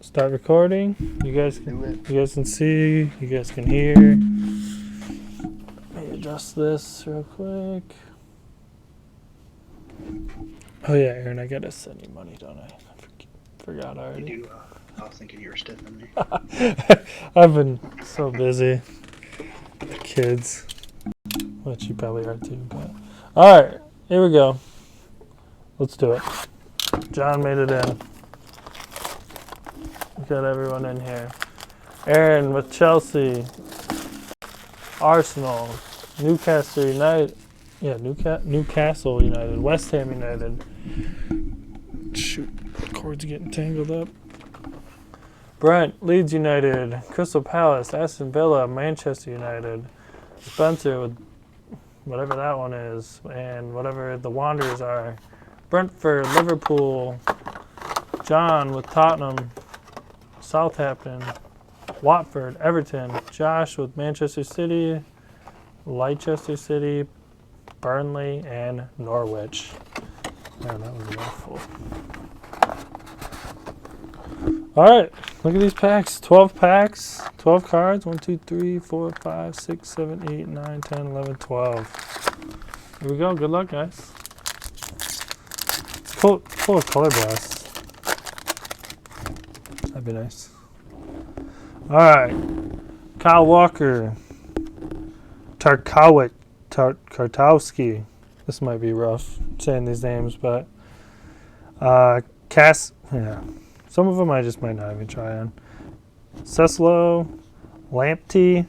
Start recording. You guys can see. You guys can hear. Let me adjust this real quick. Oh yeah, Aaron, I gotta send you money, don't I? Forgot already. You do. I was thinking you were stiffing me. I've been so busy. The kids, which you probably are too. But all right, here we go. Let's do it. John made it in. We got everyone in here. Aaron with Chelsea, Arsenal, Newcastle United. Yeah, Newcastle United, West Ham United. Shoot, cords getting tangled up. Brent, Leeds United, Crystal Palace, Aston Villa, Manchester United, Spencer with whatever that one is, and whatever the Wanderers are. Brentford, Liverpool, John with Tottenham, Southampton, Watford, Everton, Josh with Manchester City, Leicester City, Burnley, and Norwich. Man, that was a mouthful. All right, look at these packs. 12 packs, 12 cards. 1, 2, 3, 4, 5, 6, 7, 8, 9, 10, 11, 12. Here we go. Good luck, guys. It's full of color blasts. That'd be nice. All right, Kyle Walker, Tarkowski. This might be rough saying these names, but some of them I just might not even try on. Ceslo, Lamptey,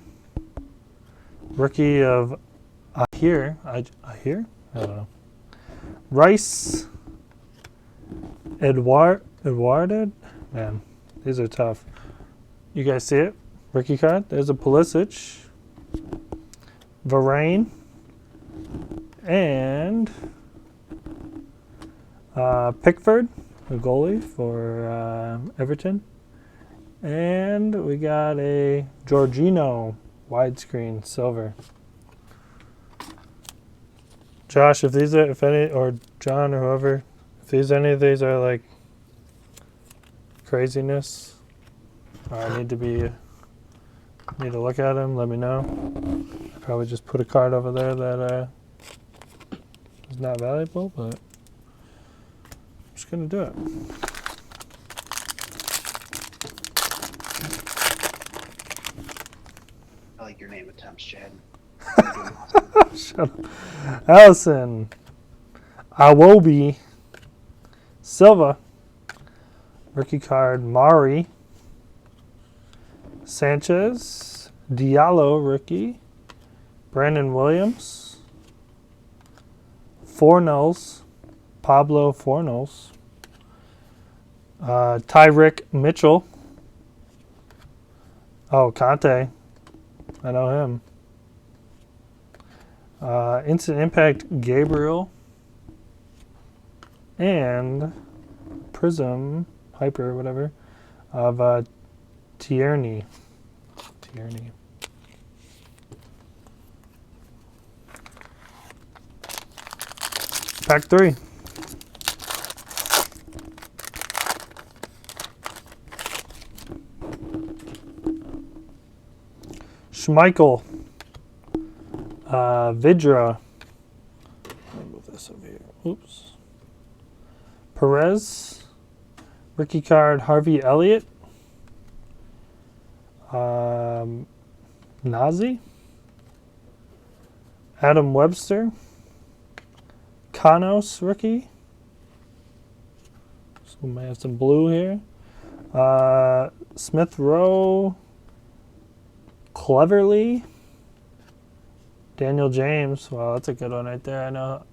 rookie of Ahir. I don't know. Rice, Edwarded. Man, these are tough. You guys see it? Rookie card. There's a Pulisic, Varane, and Pickford, a goalie for Everton. And we got a Jorginho widescreen silver. Josh, if any, or John or whoever, if any of these are like craziness, or I need to look at them, let me know. I probably just put a card over there that is not valuable, but I'm just going to do it. I like your name attempts, Chad. Shut up. Allison, Awobi, Silva, rookie card, Mari, Sanchez, Diallo, rookie, Brandon Williams, Fornals, Pablo Fornals, Tyrick Mitchell. Oh, Conte. I know him. Instant Impact Gabriel. And Prizm, Hyper, whatever, of Tierney. Pack 3. Schmeichel. Vidra. Let me move this over here. Oops. Perez. Rookie card, Harvey Elliott. Nazi. Adam Webster. Kanos, rookie. So we may have some blue here. Smith Rowe. Cleverly. Daniel James. Wow, that's a good one right there. I know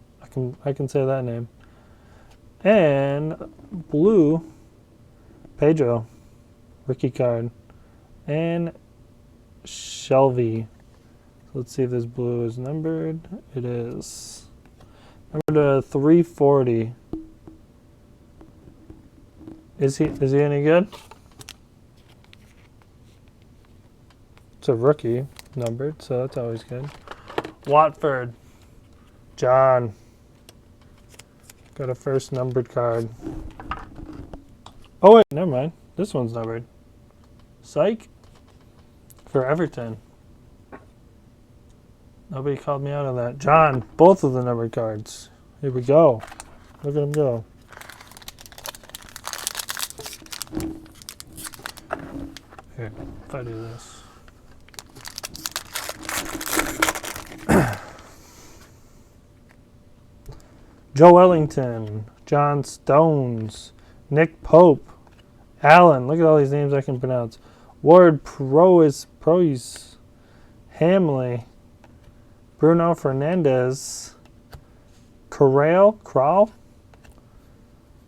I can say that name. And blue, Pedro, rookie card, and Shelby. So let's see if this blue is numbered. It is numbered to 340. Is he any good? It's a rookie numbered, so that's always good. Watford, John. Got a first numbered card. Oh wait, never mind. This one's numbered. Psych. For Everton. Nobody called me out on that. John, both of the numbered cards. Here we go. Look at them go. Here, if I do this. Joe Ellington, John Stones, Nick Pope, Allen. Look at all these names I can pronounce. Ward Prois, Hamley, Bruno Fernandez, Kral,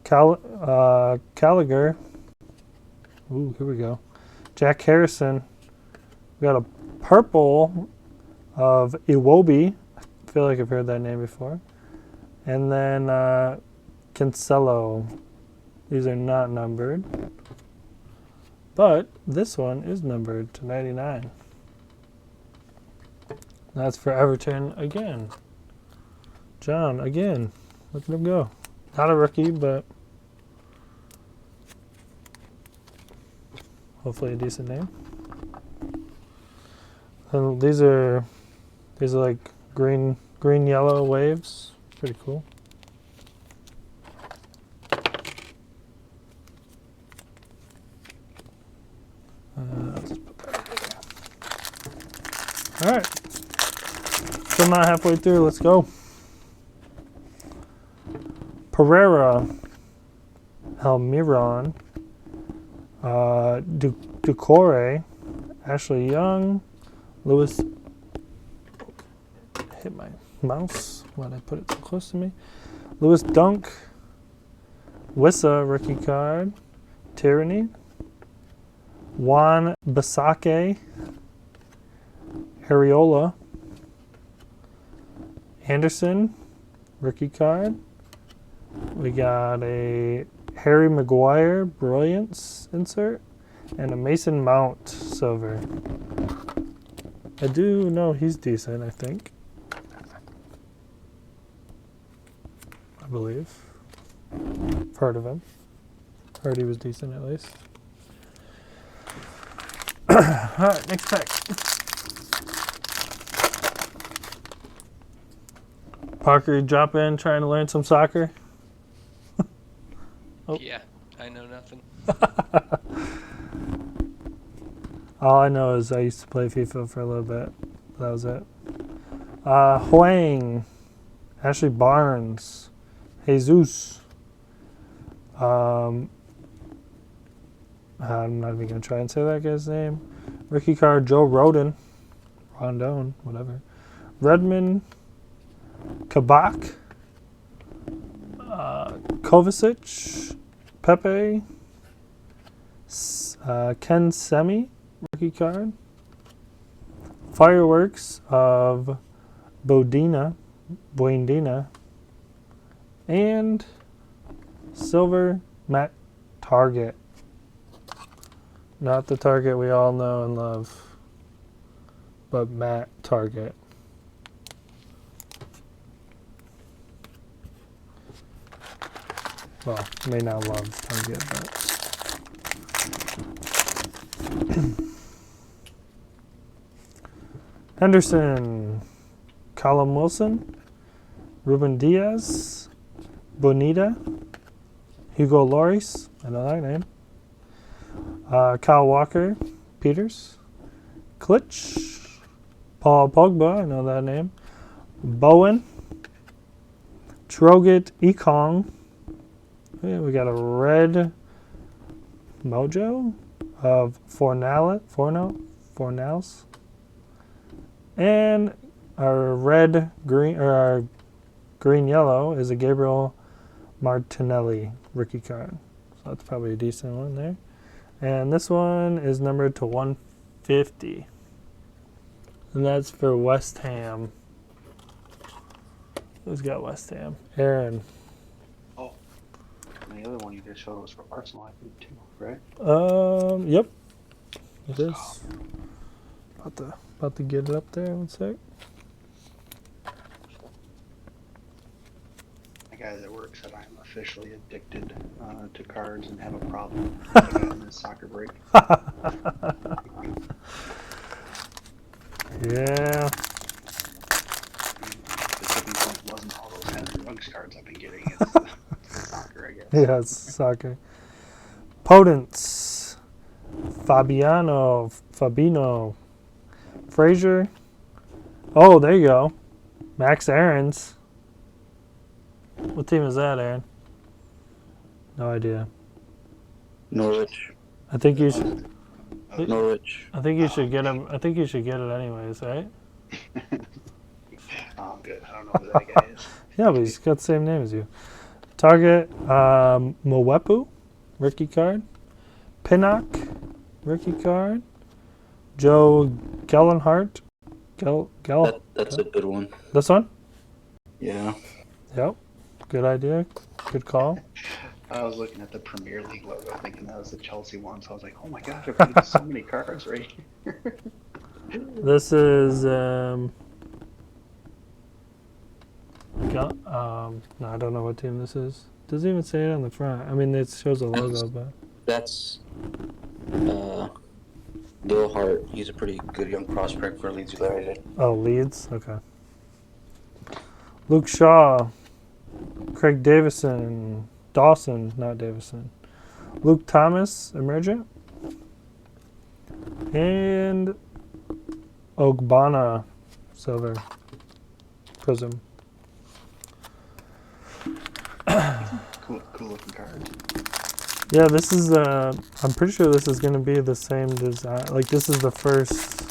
Gallagher. Ooh, here we go. Jack Harrison. We got a purple of Iwobi. I feel like I've heard that name before. And then Cancelo. These are not numbered. But this one is numbered to 99. That's for Everton again. John, again. Look at him go. Not a rookie, but hopefully a decent name. And these are like green yellow waves. Pretty cool. Let's just put that over there. All right. Still not halfway through. Let's go. Pereira, Almiron, Ducore, Ashley Young, Lewis. Hit my mouse when I put it so close to me. Lewis Dunk, Wissa rookie card, Tyranny, Juan Bisake, Hariola, Anderson rookie card. We got a Harry Maguire Brilliance insert and a Mason Mount silver. I do know he's decent, I think. I believe. I've heard of him. Heard he was decent at least. Alright, next pack. Parker, you drop in trying to learn some soccer? Oh. Yeah, I know nothing. All I know is I used to play FIFA for a little bit. That was it. Huang, Ashley Barnes, Jesus. I'm not even going to try and say that guy's name. Rookie card, Joe Rondon, whatever. Redmond, Kabak, Kovacic, Pepe, Ken Semi, rookie card. Fireworks of Buendina, and silver Matt Target. Not the Target we all know and love, but Matt Target. Well, may not love Target, but Henderson, Callum Wilson, Ruben Diaz, Bonita, Hugo Lloris, I know that name, Kyle Walker, Peters, Klitsch, Paul Pogba, I know that name, Bowen, Trogut Ekong. Yeah, we got a red mojo of Fornals. And our green yellow is a Gabriel Martinelli rookie card. So that's probably a decent one there. And this one is numbered to 150. And that's for West Ham. Who's got West Ham? Aaron. Oh, and the other one you just showed was for Arsenal, I think, too, right? Yep. It is. About to get it up there. One sec. The guy that works said I'm officially addicted to cards and have a problem. soccer break. Yeah. The tipping point wasn't all those Henry Ruggs cards I've been getting. It's the soccer, I guess. Yeah, it's soccer. Potence. Fabino. Frazier. Oh, there you go. Max Aarons. What team is that, Aaron? No idea. Norwich. I think you should. Norwich. I think you should get him. I think you should get it anyways, right? Oh, good. I don't know who that guy is. Yeah, but he's got the same name as you. Target. Mwepu, rookie card. Pinnock, rookie card. Joe Gellenhart. That's a good one. This one? Yeah. Yep. Good idea. Good call. I was looking at the Premier League logo thinking that was the Chelsea one, so I was like, oh my gosh, I've got so many cards right here. This is no, I don't know what team this is. Doesn't even say it on the front. I mean, it shows a logo, but That's Dale Hart. He's a pretty good young prospect for Leeds United. oh, Leeds. Okay. Luke Shaw, Craig Dawson, not Davison. Luke Thomas, emergent, and Ogbonna, silver, Prizm. Cool looking card. Yeah, this is. I'm pretty sure this is going to be the same design. Like, this is the first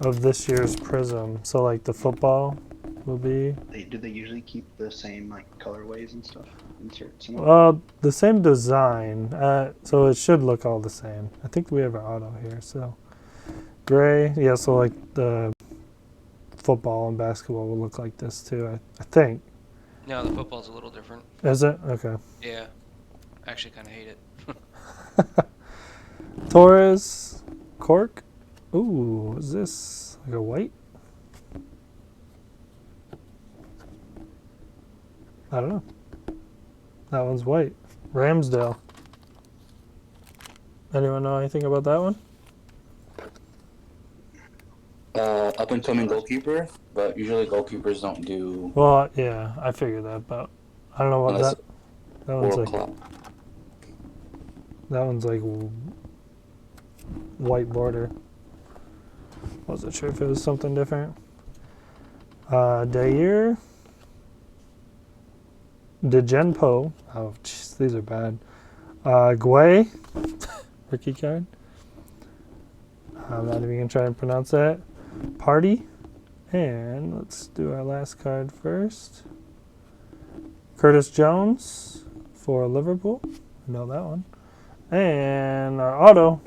of this year's Prizm. So, like, the football will be. Do they usually keep the same like colorways and stuff? Inserts and all? The same design. So it should look all the same. I think we have our auto here. So, gray. Yeah. So like the football and basketball will look like this too. I think. No, the football's a little different. Is it? Okay. Yeah. I actually kind of hate it. Torres, Cork. Ooh, is this like a white? I don't know. That one's white. Ramsdale. Anyone know anything about that one? Up and coming goalkeeper, but usually goalkeepers don't do Well, yeah, I figured that, but I don't know what unless that one's World like. Club. That one's like white border. Wasn't sure if it was something different. Dair. Degenpo. Oh, jeez, these are bad. Guay. Rookie card. I'm not even going to try and pronounce that. Party. And let's do our last card first. Curtis Jones for Liverpool. I know that one. And our auto.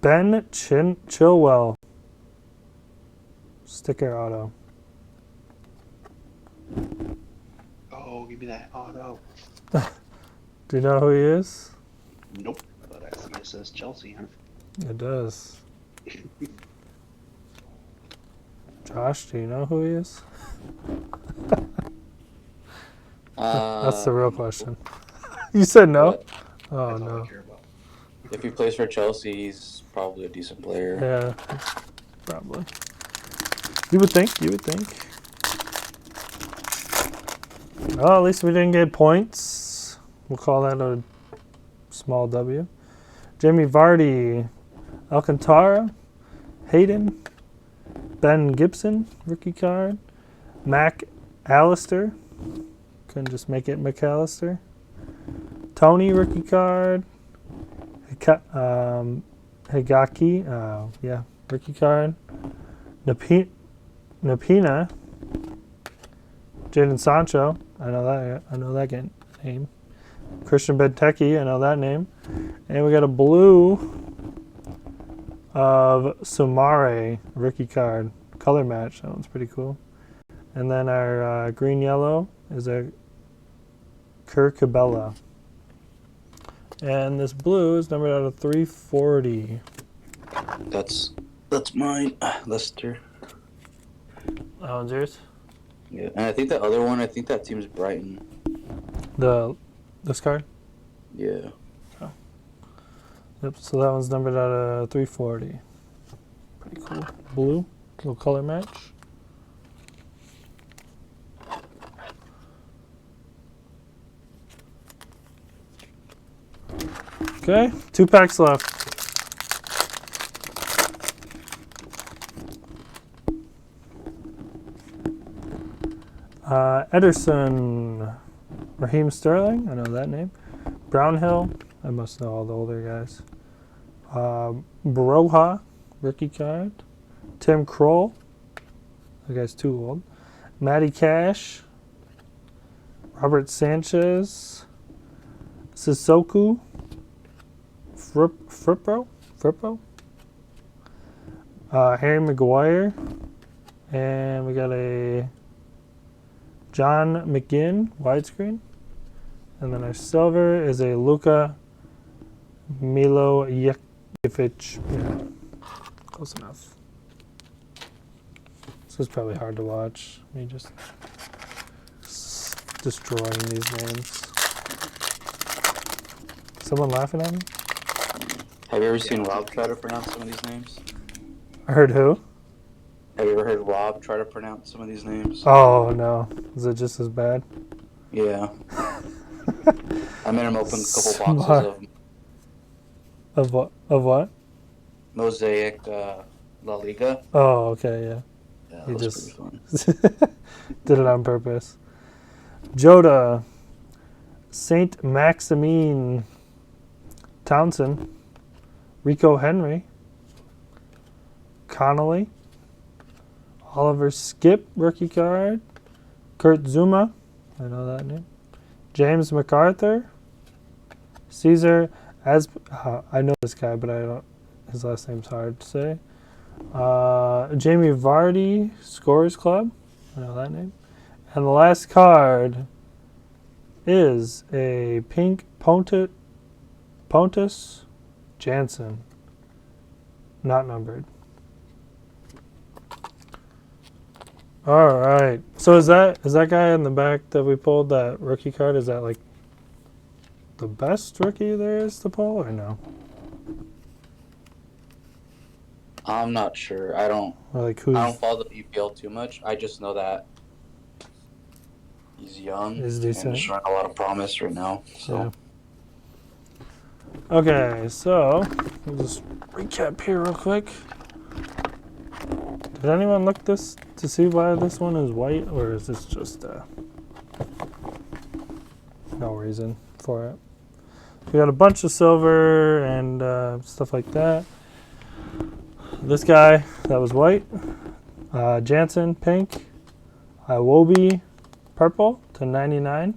Ben Chilwell. Sticker auto. Oh, give me that auto. Do you know who he is? Nope. But I see it says Chelsea. Huh? It does. Josh, do you know who he is? That's the real question. You said no? But Oh, That's all no. I care about. if he plays for Chelsea, he's probably a decent player. Yeah, probably. You would think. Oh, at least we didn't get points. We'll call that a small W. Jamie Vardy, Alcantara, Hayden, Ben Gibson, rookie card, Mac Allister, couldn't just make it McAllister, Tony, rookie card, Higaki, rookie card, Napina, Jadon Sancho, I know that name. Christian Benteke, I know that name. And we got a blue of Sumare, rookie card, color match. That one's pretty cool. And then our green yellow is a Kirkabella. And this blue is numbered out of 340. That's mine, Leicester. That one's yours? Yeah, and I think that other one, that team's Brighton. This card? Yeah. Yep, so that one's numbered out of 340. Pretty cool. Blue, little color match. Okay, 2 packs left. Ederson, Raheem Sterling, I know that name. Brownhill, I must know all the older guys. Baroja, rookie card. Tim Kroll, that guy's too old. Matty Cash, Robert Sanchez, Sissoko, Frippo, Harry Maguire, and we got a John McGinn widescreen, and then our silver is a Luka Milojevic. Yeah, close enough. This is probably hard to watch. Me just destroying these names. Someone laughing at me? Have you ever seen Rob try to pronounce some of these names? I heard who? Have you ever heard Rob try to pronounce some of these names? Oh no, is it just as bad? Yeah. I made him open a couple Smart. boxes Of what? Of what? Mosaic La Liga. Oh, okay, yeah. Yeah, He that was just pretty fun. did it on purpose. Joda, Saint Maximine Townsend, Rico Henry, Connolly, Oliver Skip, rookie card, Kurt Zuma, I know that name, James MacArthur, Caesar I know this guy, but I don't. His last name's hard to say. Jamie Vardy, Scorers Club, I know that name, and the last card is a pink Pontus Jansen, not numbered. All right. So is that guy in the back that we pulled, that rookie card? Is that like the best rookie there is to pull, or no? I'm not sure. I don't Who's follow the EPL too much. I just know that he's young is and decent? showing a lot of promise right now. So Yeah. Okay, so we'll just recap here real quick. Did anyone look to see why this one is white, or is this just no reason for it? We got a bunch of silver and stuff like that. This guy, that was white. Jansen, pink. Iwobi, purple to 99.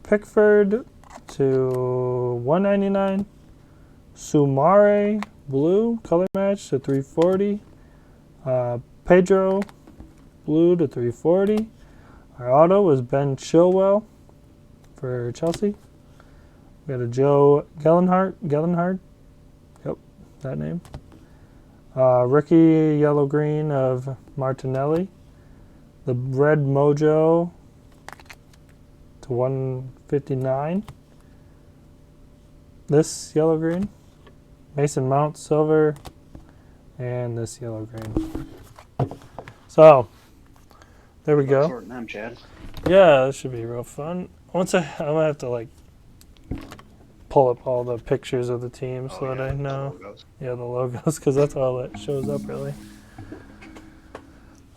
Pickford to 199. Sumare, blue, color match to 340. Pedro, blue to 340. Our auto was Ben Chilwell for Chelsea. We got a Joe Gellenhart. Yep, that name. Rookie yellow-green of Martinelli. The red Mojo to 159. This yellow-green. Mason Mount silver. And this yellow-green. So, there we go. Sorting them, Chad. Yeah, this should be real fun. I'm gonna have to like pull up all the pictures of the teams so that I know. Yeah, the logos, because that's all that shows up really.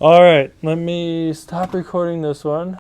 All right, let me stop recording this one.